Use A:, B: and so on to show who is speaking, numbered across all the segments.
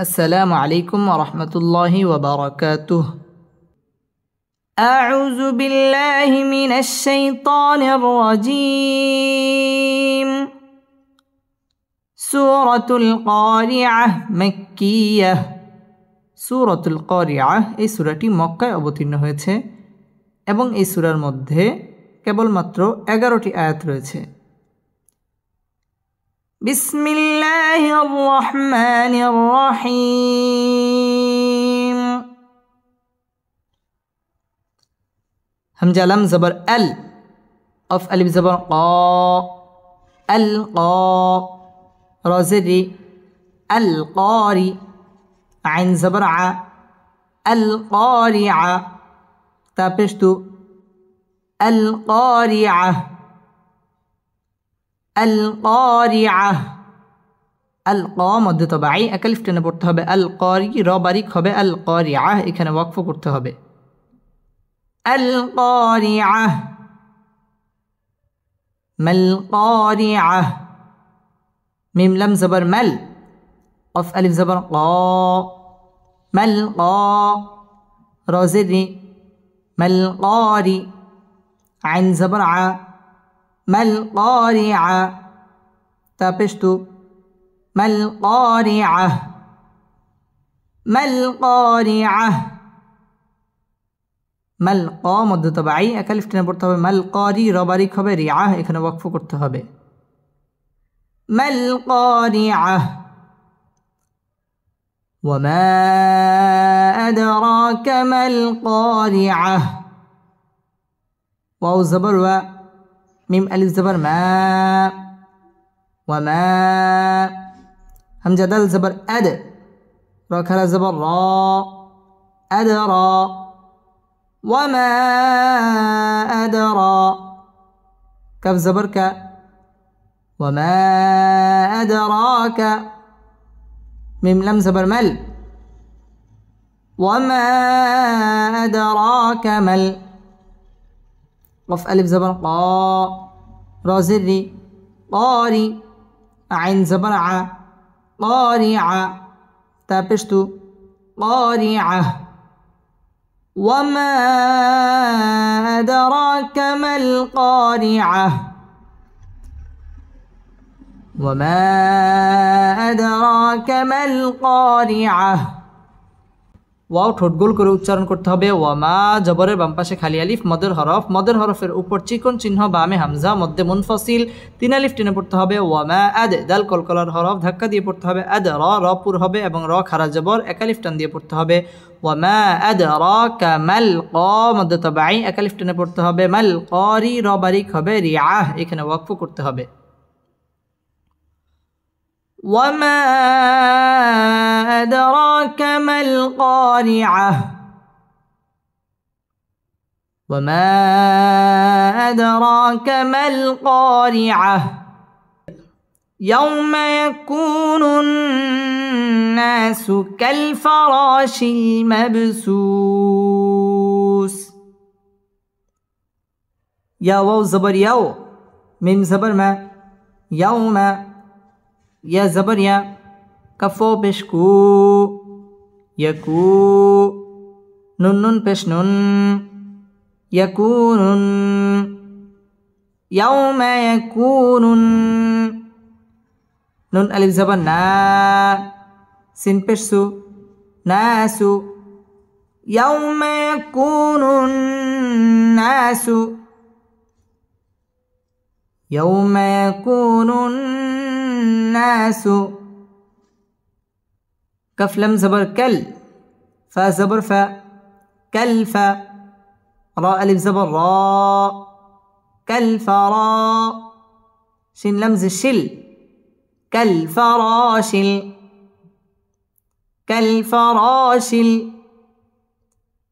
A: السلام عليكم ورحمة الله وبركاته. أعوذ بالله من الشيطان الرجيم. سورة القارعة مكية। সূরাতুল কারিআহ এই সূরাটি মক্কায় অবতীর্ণ হয়েছে এবং এই সূরার মধ্যে কেবলমাত্র 11টি আয়াত রয়েছে। বিসমিল্লাহির রহমানির রহিম। হামজা লাম জবর আল, কফ আলিফ জবর ক, আল ক, র জের রি, আল কারি, আইন জবর আ, আল কারিআ, তা পেশ তু, আল কারিআ, আল কারিআ, আল ক মধ্য তবাই একালিফ টেনে পড়তে হবে, আল কারি র বারিক হবে, আল কারিআ এখানে ওয়াকফ করতে হবে। আল কারিআ, মাল কারিআ, মিম লাম জবর মাল, কফ আলিফ জবর ক, মাল ক, র জের রি, মাল কারি, আইন জবর আ, মাল কারিআ, তা পেশ তু, মাল কারিআ, মাল কারিআ, মাল ক মধ্য তবাই একালিফ টেনে পড়তে হবে, মাল কারি র বারিক হবে, রিআ এখানে ওয়াকফ করতে হবে। মাল কারিআ, ওয়ামা আদরাকা মাল কারিআ, ওয়াও জবর ওয়া, মিম আলিফ জবর মা, ওয়ামা, হামজা দাল জবর আদ, র খারা জবর র, আদরা, ওয়ামা আদরা, কাফ জবর কা, ওয়ামা আদরাকা, মিম লাম জবর মাল, ওয়ামা আদরাকা মাল, কফ আলিফ জবর ক, র জের রি, قاري, عين زبر ع, قارعة, تا পেশ তু, قارعة, وما أدراك ما القارعة, وما أدراك ما القارعة। ওয়াও ঠোঁট গোল করে উচ্চারণ করতে হবে। ওয়ামা জবরের বাম পাশে খালি আলিফ, মদের হরফ, মদের হরফের উপর চিকন চিহ্ন, বামে হামজা, মধ্যে মুনফাসিল, 3 আলিফ টেনে পড়তে হবে। ওয়ামা আদ, দাল কলকলার হরফ, ধাক্কা দিয়ে পড়তে হবে। আদ র, র পুর হবে এবং র খারা জবর, এক আলিফ টান দিয়ে পড়তে হবে। ওয়ামা আদরাকা মাল ক মধ্য তবাই এক আলিফ টেনে পড়তে হবে। মাল কারি র বারিক হবে, রিআহ এখানে ওয়াকফ করতে হবে। وما أدراك ما القارعة، وما أدراك ما القارعة، يوم يكون الناس كالفراش المبثوث، يا واو زبر يو، ميم زبر ما، يوم، يا زبر يا، كفو পেশ কু, يكو، নুন নুন পেশ নুন, يكون، يوم يكون، নুন আলিফ জবর না, সিন পেশ সু, নাসু, يوم يكون الناس، يوم يكون الناس، كف لم زبر كل، فا زبر فا، كالفا، را ألف زبر را، كالفرا، شين لمز شل، كالفراشل، كالفراشل،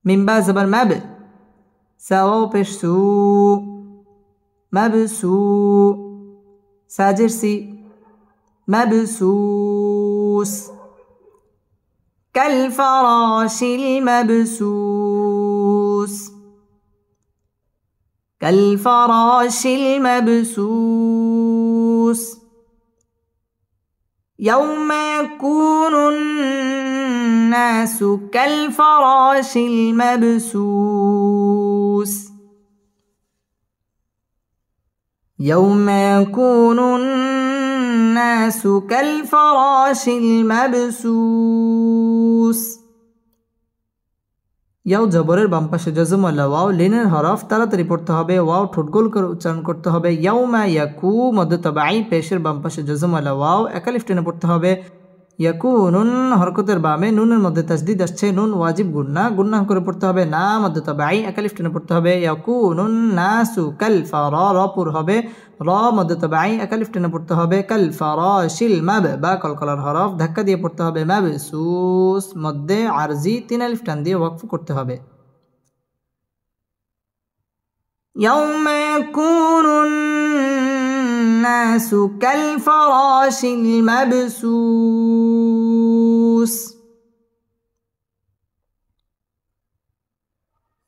A: من با زبر مب، ساو پیش سو، مبسو، ساجر سي، مبسوس، كالفراش المبسوس، كالفراش المبسوس، يوم يكون الناس كالفراش المبثوث يوم يكون الناس كالفراش المبثوث ইয়াও জবরের বাম পাশে জজম ওয়ালা ওয়াও লিনের হরফ তাড়াতাড়ি পড়তে হবে ওয়াও ঠোঁট গোল করে উচ্চারণ করতে হবে ইয়াউমা ইয়াকু মদ তাবাই পেশের বাম পাশে জজম ওয়ালা ওয়াও একালিফ টেনে পড়তে হবে ইয়াকুনুন হরকতের বামে নুনের মধ্যে তাসদিদ আসছে নুন ওয়াজিব গুন্নাহ করে পড়তে হবে না মদ তাবাই একালিফ টেনে পড়তে হবে ইয়াকুনুন নাসু কাল ফারা র পুর হবে র মদ তাবাই একালিফ টেনে পড়তে হবে কাল ফারাশিল মাব বা কলকলার হরফ ধাক্কা দিয়ে পড়তে হবে মাবসুস মধ্যে আরজি তিন আলিফ টান দিয়ে ওয়াকফ করতে হবে ইয়াউমা ইয়াকুনুন الناس كالفراش المبثوث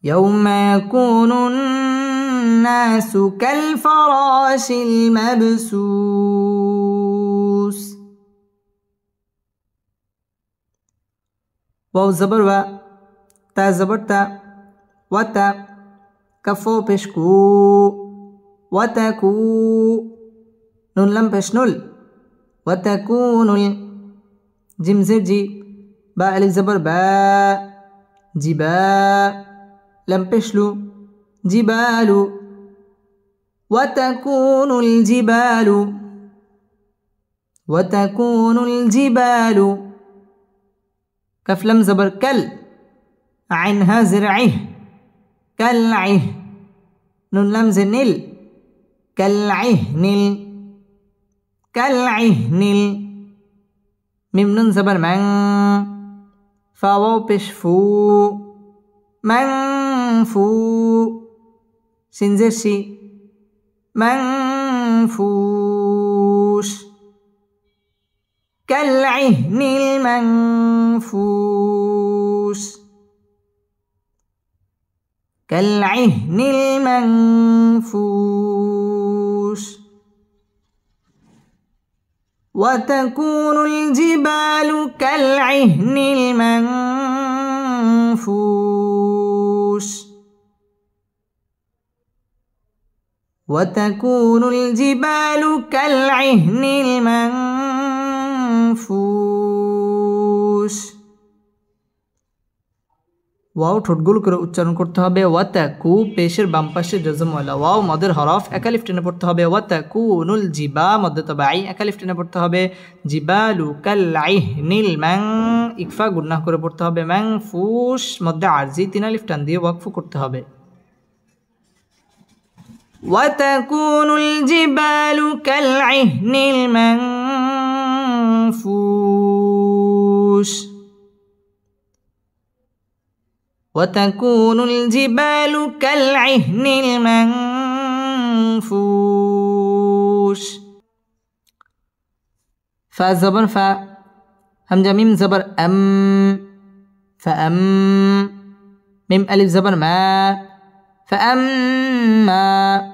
A: يوم يكون الناس كالفراش المبثوث واو زبر و تا زبر تا وتا كفو بشكو وتكو نون لم بشنل وتكون جيم زر جي با الف زبر با جبا لم بشلو جبال وتكون الجبال كف لم زبر كل عينها زرعه كالعه نون لم زنل كالعهن ميم نون زبر من فاو بشفو منفو سنزر شي منفوش كالعهن المنفوش كالعهن المنفوش وتكون الجبال كالعهن المنفوش وتكون الجبال كالعهن المنفوش ওয়াও ঠোঁট গোল করে উচ্চারণ করতে হবে ওয়াতাকু পেশের বাম পাশে জজম ওয়ালা ওয়াও মদের হরফ একালিফ টেনে পড়তে হবে ওয়াতাকুনুল জিবা মদ তাবাই একালিফ টেনে পড়তে হবে জিবালু কালআইহনিল মান ইকফা গুন্নাহ করে পড়তে হবে মানফুশ মধ্যে আরজি তিন আলিফ টান দিয়ে ওয়াকফ করতে হবে ওয়াতাকুনুল জিবালু কালআইহনিল মানফুশ وتكون الجبال كالعهن المنفوش فا زبر فا همزة ميم زبر أم فأم ميم ألف زبر ما فأما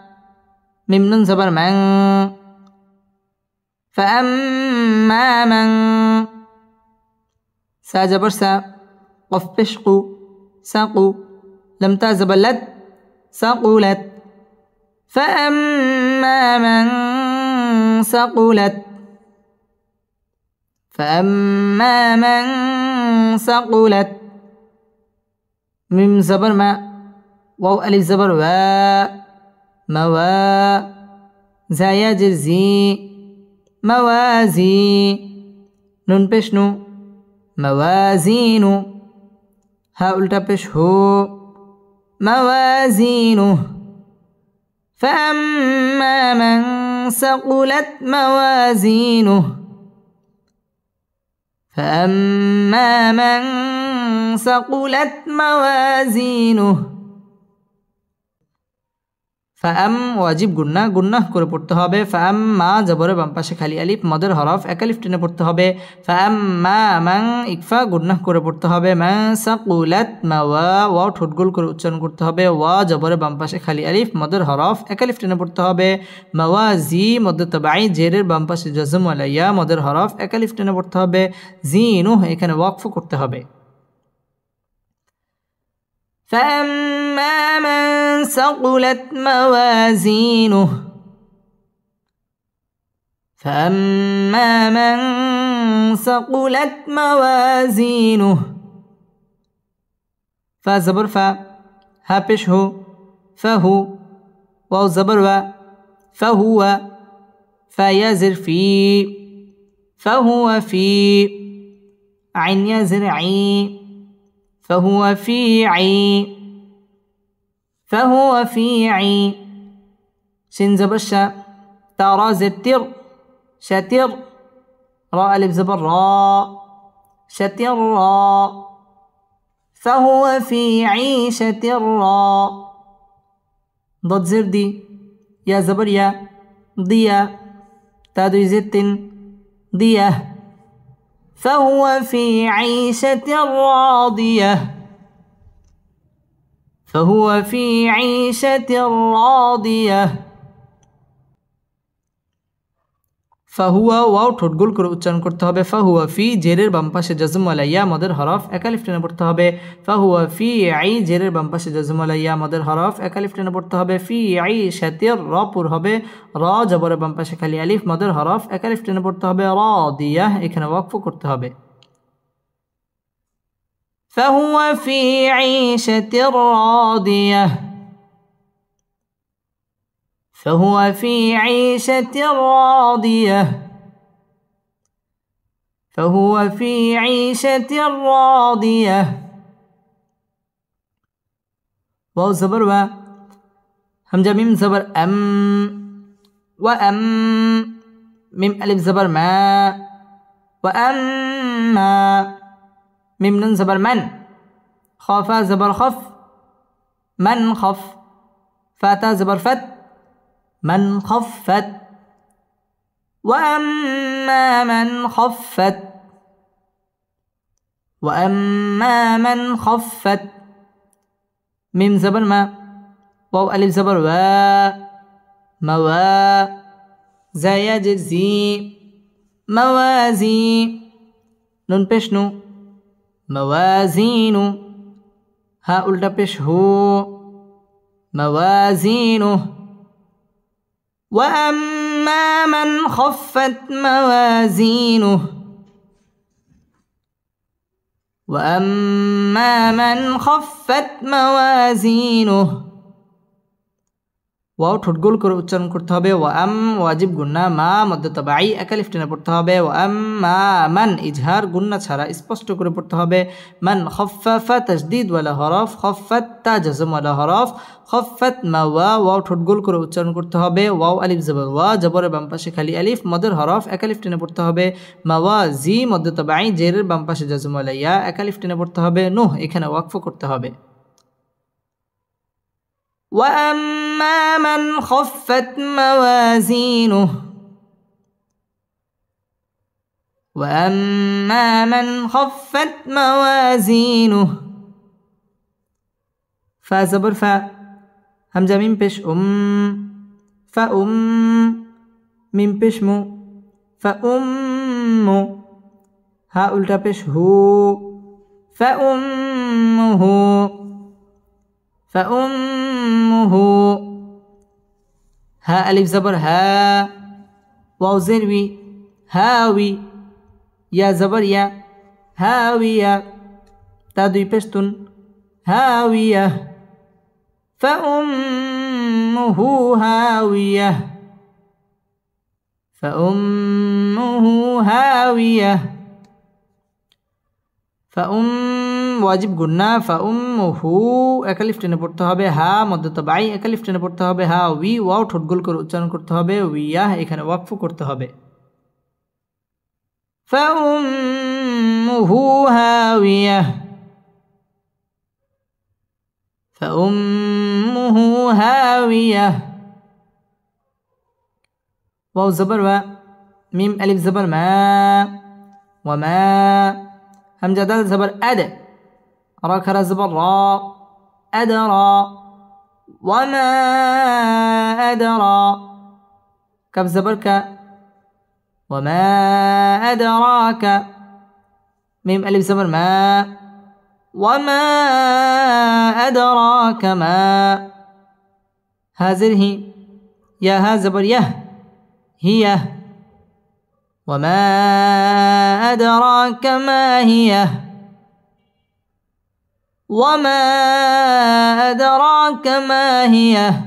A: ميم نون زبر من فأما من سا زبر سا قف بشقو ساقوا لم تزبلت سقلت فأما من ثقلت ميم زبر ما واو ألف زبر وا موا زايا جزي موازي نون بشنو موازين ها التا پیش ہو موازینه فأما من ثقلت موازینه ফাম ওয়াজিব গুন্নাহ করে পড়তে হবে ফাম মা জবরের বাম পাশে খালি আলিফ মদের হরফ একালিফ টেনে পড়তে হবে ফাম মা মান ইকফা গুন্নাহ করে পড়তে হবে মা সাকুলাত মাওয়া ওয়াও ঠোঁট গোল করে উচ্চারণ করতে হবে ওয়া জবরের বাম পাশে খালি আলিফ মদের হরফ একালিফ টেনে পড়তে হবে মাওয়াজি মদ তাবাই জেরের বাম পাশে জজম ওয়ালা ইয়া মদের হরফ একালিফ টেনে পড়তে হবে জিনুহ এখানে ওয়াকফ করতে হবে فأما من ثقلت موازينه فأما من ثقلت موازينه فا زبر فا ها پیش هو فهو واو زبر و فهو فا يا زر في فهو في عين يا زر عي فهو في عي فهو في عي شين زبر شا تا را زر تر شاتر را ألف زبر را شاتر را فهو في عيشة را ضد زر دي يا زبر يا ضيا تادو زت ضيا فهو في عيشة راضية فهو في عيشة راضية ফাহুয়া ওয়াও ঠোঁট গোল করে উচ্চারণ করতে হবে ফাহুয়া ফি জেরের বাম পাশে জাজম ওয়ালা ইয়া মদের হরফ একালিফ টেনে পড়তে হবে ফাহুয়া ফি আই জেরের বাম পাশে জাজম ওয়ালা ইয়া মদের হরফ একালিফ টেনে পড়তে হবে ফি আই শাতির র পুর হবে র জবরের বাম পাশে খালি আলিফ মদের হরফ একালিফ টেনে পড়তে হবে রাদিয়াহ এখানে ওয়াকফ করতে হবে ফাহুয়া ফি আইশাতির রাদিয়াহ فهو في عيشة راضية فهو في عيشة راضية واو زبر و همزة ميم زبر أم وأم ميم ألف زبر ما وأما ميم نون زبر من خافا زبر خف من خف فاتا زبر فت من خفت وأما من خفت وأما من خفت ميم زبر ما واو ألف زبر و موا زايا جزي موازي نون پیش نو موازين ها الٹا پیش هو موازينه وأما من خفت موازينه وأما من خفت موازينه ওয়াও ঠোঁট গোল করে উচ্চারণ করতে হবে ওয়াম ওয়াজিব গুন্না মা মধ্য তাবাই একালিফ টেনে পড়তে হবে ওয়াম্মা মান ইজহার গুন্না ছাড়া স্পষ্ট করে পড়তে হবে মান খাফফা তাসদীদ ওয়ালা হরফ খাফফাত তা জাজম ওয়ালা হরফ খাফফাত মাওয়া ওয়াও ঠোঁট গোল করে উচ্চারণ করতে হবে ওয়াও আলিফ জবর ওয়া জবরের বাম পাশে খালি আলিফ মদের হরফ একালিফ টেনে পড়তে হবে মাওয়া জি মধ্য তাবাই জেরের বাম পাশে জাজম ওয়ালা ইয়া একালিফ টেনে পড়তে হবে নুহ এখানে ওয়াকফ করতে হবে وأما من خفت موازينه وأما من خفت موازينه فا زبر فا همزة ميم پیش فأم ميم پیش مو فأم ها الٹا پیش هو فأمه فأمه ها ألف زبر ها واو زروي هاوي يا زبر يا هاوية تا دوي پشتون هاوية فأمه هاوية فأمه هاوية ওয়াজিব গুন্না ফাউম্মুহু একালিফ টেনে পড়তে হবে হা মধ্য তাবাই একালিফ টেনে পড়তে হবে হা উই ওয়াও ঠোঁট গোল করে উচ্চারণ করতে হবে উইয়াহ এখানে ওয়াকফ করতে হবে ফাউম্মুহু হাওয়াইয়াহ ফাউম্মুহু হাওয়াইয়াহ ওয়াও জবর ওয়া মিম আলিফ জবর মা ওয়া মা همزة دال زبر أد را كرا زبر را أدرى وما أدرى كف زبر ك وما أدراك ميم ألف زبر ما وما أدراك ما هازر هي يا ها زبر يه هي وما أدراك ما هي وما أدراك ما هي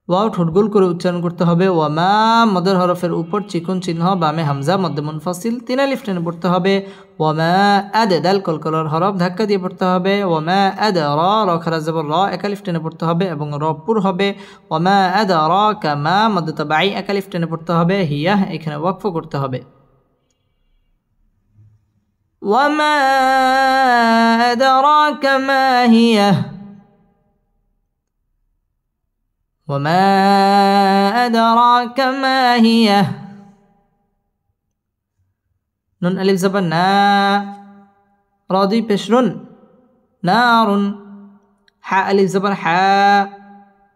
A: ওয়াও ঠোঁট গোল করে উচ্চারণ করতে হবে ওয়ামা মদের হরফের উপর চিকন চিহ্ন বামে হামজা মধ্যে মুনফাসিল তিন আলিফ টেনে পড়তে হবে ওয়ামা আদ দাল কলকলার হরফ ধাক্কা দিয়ে পড়তে হবে ওয়ামা আদ র খারা জবর র এক আলিফ টেনে পড়তে হবে এবং র পুর হবে ওয়ামা আদ র কামা মদ তাবাই এক আলিফ টেনে পড়তে হবে হিয়া এখানে ওয়াকফ করতে হবে ওয়ামা আদরাকা মা হিয়া وما أدراك ما هي نون ألف زبر نا راضي بشرن نار حاء ألف زبر حاء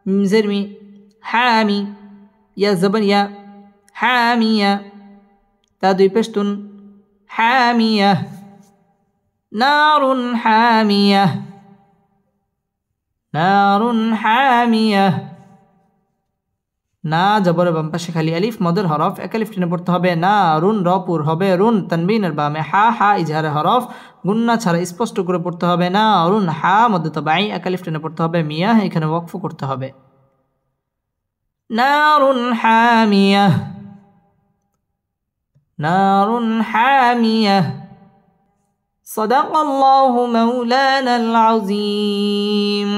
A: ميم زرمي حامي يا زبر يا حامية تادوي بشتن حامية نار حامية نار حامية না জবরের বাম পাশে খালি আলিফ মদের হরফ এক আলিফ টেনে পড়তে হবে না রুন রপুর হবে রুন তানবিনের বামে হা হা ইজহারে হরফ গুন্না ছাড়া স্পষ্ট করে পড়তে হবে না রুন হা মধ্যে তাবাই এক আলিফ টেনে পড়তে হবে মিয়া এখানে ওয়াকফ করতে হবে নারুন হামিয়া নারুন হামিয়া صدق الله مولانا العظيم